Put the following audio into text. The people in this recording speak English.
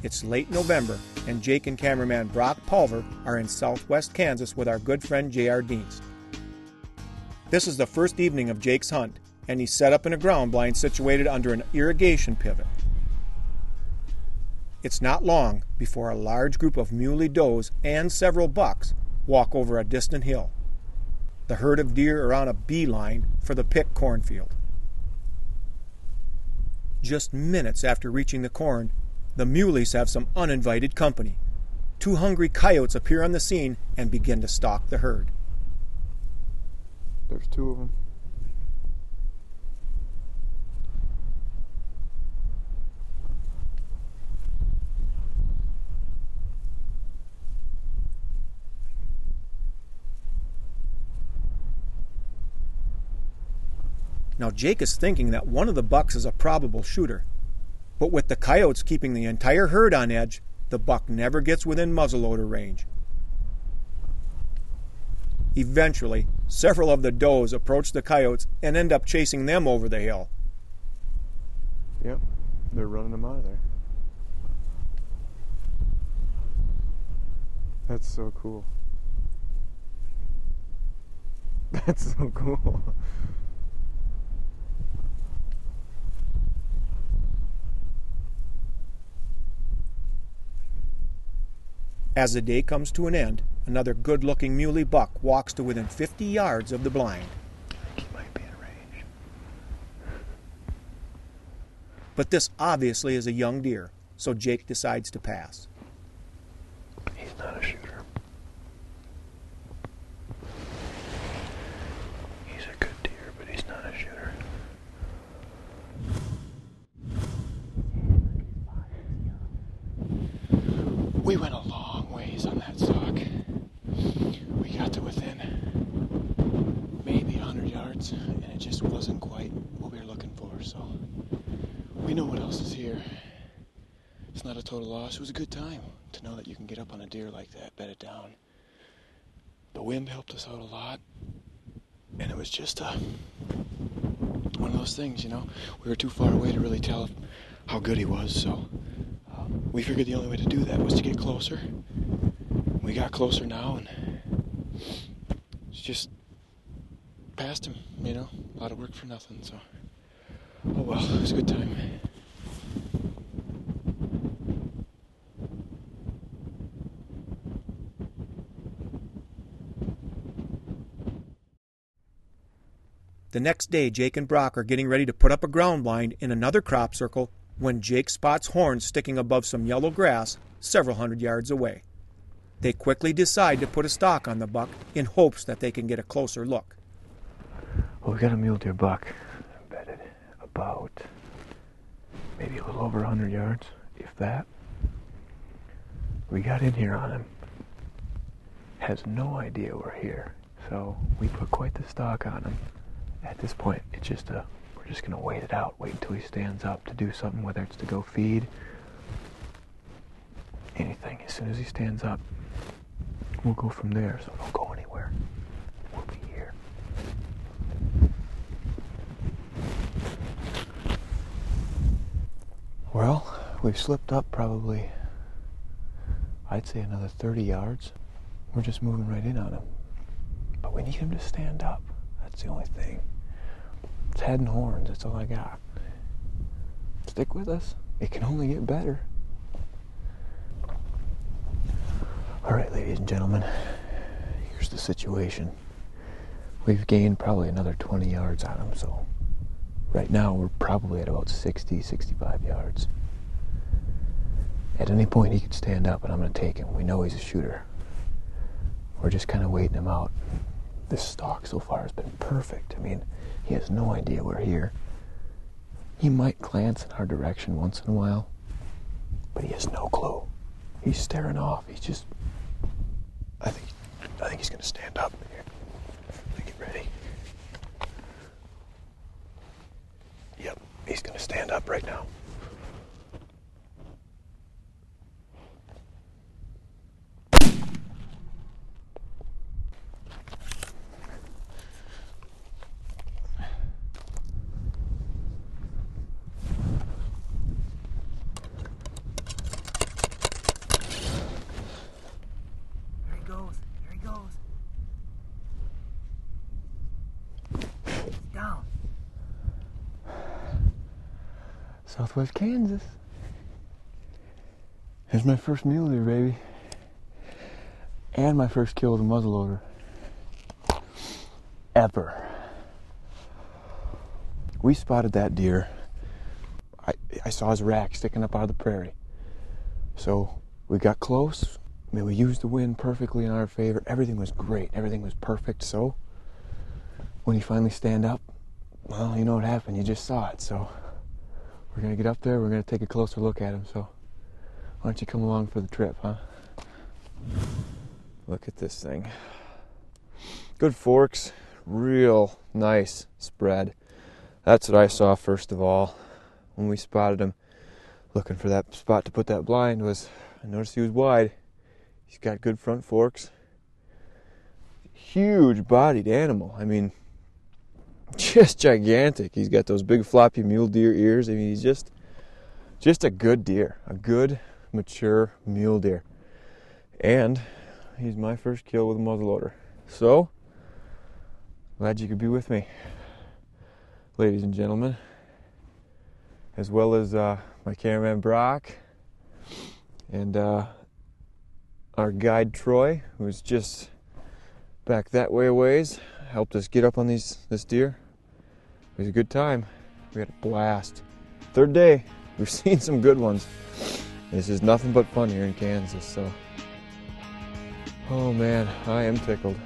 It's late November, and Jake and cameraman Brock Pulver are in southwest Kansas with our good friend J.R. Dienst. This is the first evening of Jake's hunt, and he's set up in a ground blind situated under an irrigation pivot. It's not long before a large group of muley does and several bucks walk over a distant hill. The herd of deer are on a beeline for the picked cornfield. Just minutes after reaching the corn, the muleys have some uninvited company. 2 hungry coyotes appear on the scene and begin to stalk the herd. There's 2 of them. Now Jake is thinking that one of the bucks is a probable shooter. But with the coyotes keeping the entire herd on edge, the buck never gets within muzzleloader range. Eventually, several of the does approach the coyotes and end up chasing them over the hill. Yep, they're running them out of there. That's so cool. That's so cool. As the day comes to an end, another good-looking muley buck walks to within 50 yards of the blind. I think he might be in range. But this obviously is a young deer, so Jake decides to pass. He's not a shooter. He's a good deer, but he's not a shooter. We went a long ways on that stalk. We got to within maybe 100 yards, and it just wasn't quite what we were looking for, so we know what else is here. It's not a total loss. It was a good time to know that you can get up on a deer like that, bed it down. The wind helped us out a lot, and it was just one of those things, you know. We were too far away to really tell how good he was, so we figured the only way to do that was to get closer. We got closer now, and it's just past him, you know. A lot of work for nothing, so oh well, it was a good time. The next day, Jake and Brock are getting ready to put up a ground blind in another crop circle when Jake spots horns sticking above some yellow grass several hundred yards away. They quickly decide to put a stalk on the buck in hopes that they can get a closer look. Well, we got a mule deer buck embedded about maybe a little over 100 yards, if that. We got in here on him. Has no idea we're here, so we put quite the stalk on him. At this point, it's just we're just going to wait it out, wait until he stands up to do something, whether it's to go feed, anything. As soon as he stands up, we'll go from there, so don't go anywhere. We'll be here. Well, we've slipped up probably, I'd say another 30 yards. We're just moving right in on him. But we need him to stand up. That's the only thing. It's head and horns, that's all I got. Stick with us. It can only get better. All right, ladies and gentlemen, here's the situation. We've gained probably another 20 yards on him, so right now we're probably at about 60, 65 yards. At any point he could stand up and I'm going to take him. We know he's a shooter. We're just kind of waiting him out. This stalk so far has been perfect. I mean, he has no idea we're here. He might glance in our direction once in a while, but he has no clue. He's staring off. He's just... I think he's going to stand up. Here. Get ready. Yep, he's going to stand up right now. Southwest Kansas. Here's my first mule deer, baby. And my first kill with a muzzleloader. Ever. We spotted that deer. I saw his rack sticking up out of the prairie. So we got close. I mean, we used the wind perfectly in our favor. Everything was great. Everything was perfect. So when he finally stand up, well, you know what happened. You just saw it. So we're going to get up there. We're going to take a closer look at him. So why don't you come along for the trip, huh? Look at this thing. Good forks. Real nice spread. That's what I saw first of all when we spotted him. Looking for that spot to put that blind was, I noticed he was wide. He's got good front forks. Huge bodied animal. I mean, just gigantic. He's got those big floppy mule deer ears. I mean, he's just a good deer. A good, mature mule deer. And he's my first kill with a muzzleloader. So, glad you could be with me, ladies and gentlemen, as well as my cameraman Brock and our guide Troy, who's just back that way a ways, helped us get up on this deer. It was a good time. We had a blast. Third day, we've seen some good ones. This is nothing but fun here in Kansas, so. Oh man, I am tickled.